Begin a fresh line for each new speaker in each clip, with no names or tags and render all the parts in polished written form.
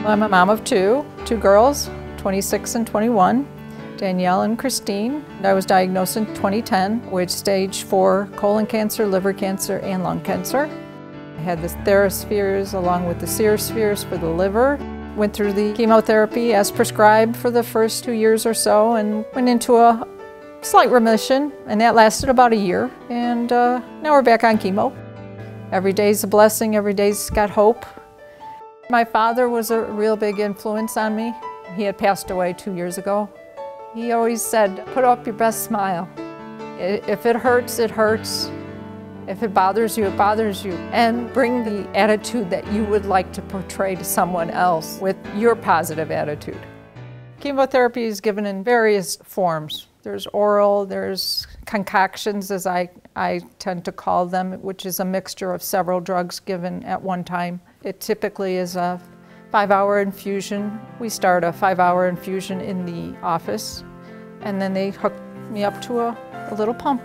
I'm a mom of two girls, 26 and 21, Danielle and Christine. I was diagnosed in 2010 with stage 4 colon cancer, liver cancer, and lung cancer. I had the Theraspheres along with the SIR-Spheres for the liver. Went through the chemotherapy as prescribed for the first 2 years or so and went into a slight remission, and that lasted about a year. And now we're back on chemo. Every day's a blessing, every day's got hope. My father was a real big influence on me. He had passed away 2 years ago. He always said, put up your best smile. If it hurts, it hurts. If it bothers you, it bothers you. And bring the attitude that you would like to portray to someone else with your positive attitude. Chemotherapy is given in various forms. There's oral, there's concoctions, as I tend to call them, which is a mixture of several drugs given at one time. It typically is a 5-hour infusion. We start a 5-hour infusion in the office, and then they hook me up to a little pump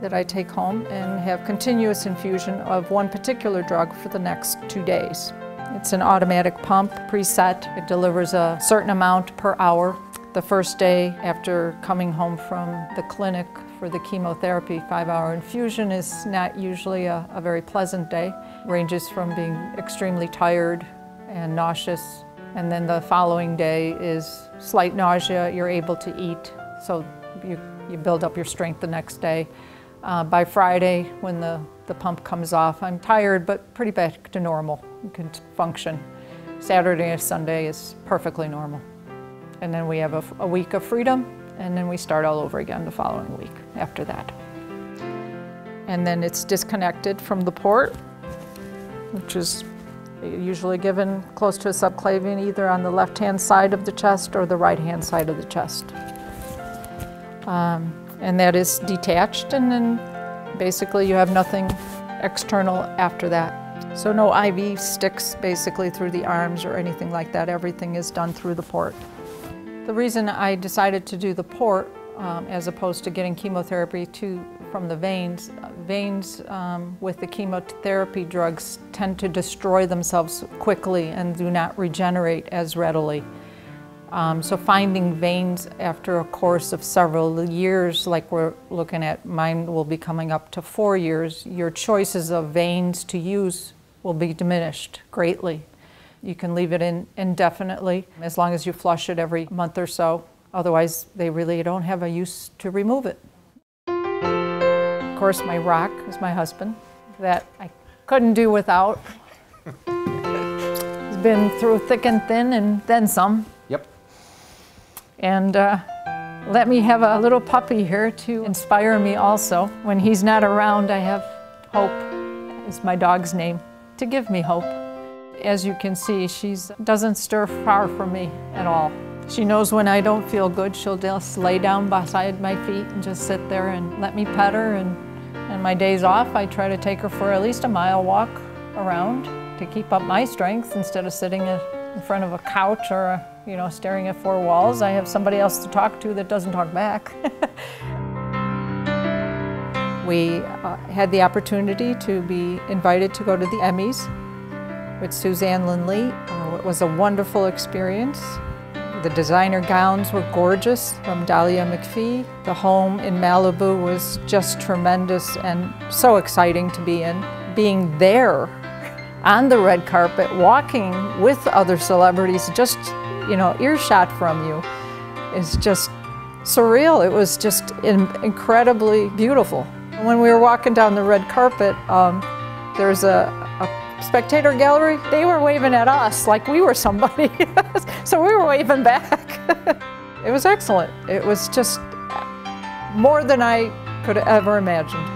that I take home and have continuous infusion of one particular drug for the next 2 days. It's an automatic pump, preset. It delivers a certain amount per hour. The first day after coming home from the clinic for the chemotherapy 5-hour infusion is not usually a very pleasant day. Ranges from being extremely tired and nauseous, and then the following day is slight nausea. You're able to eat, so you build up your strength the next day. By Friday, when the pump comes off, I'm tired but pretty back to normal. You can function. Saturday and Sunday is perfectly normal. And then we have a week of freedom, and then we start all over again the following week after that. And then it's disconnected from the port, which is usually given close to a subclavian, either on the left-hand side of the chest or the right-hand side of the chest. And that is detached, and then basically you have nothing external after that. So no IV sticks basically through the arms or anything like that. Everything is done through the port. The reason I decided to do the port as opposed to getting chemotherapy from the veins, with the chemotherapy drugs tend to destroy themselves quickly and do not regenerate as readily. So finding veins after a course of several years, like we're looking at, mine will be coming up to 4 years, your choices of veins to use will be diminished greatly. You can leave it in indefinitely, as long as you flush it every month or so. Otherwise, they really don't have a use to remove it. Of course, my rock is my husband, that I couldn't do without. He's been through thick and thin and then some.
Yep.
And let me have a little puppy here to inspire me also. When he's not around, I have Hope, is my dog's name, to give me hope. As you can see, she doesn't stir far from me at all. She knows when I don't feel good, she'll just lay down beside my feet and just sit there and let me pet her. And my days off, I try to take her for at least a mile walk around to keep up my strength instead of sitting in front of a couch or staring at 4 walls. I have somebody else to talk to that doesn't talk back. We had the opportunity to be invited to go to the Emmys with Suzanne Lindley. It was a wonderful experience. The designer gowns were gorgeous from Dahlia McPhee. The home in Malibu was just tremendous and so exciting to be in. Being there on the red carpet, walking with other celebrities, just earshot from you, is just surreal. It was just incredibly beautiful. When we were walking down the red carpet, there's a spectator gallery. They were waving at us like we were somebody, so we were waving back. It was excellent. It was just more than I could have ever imagined.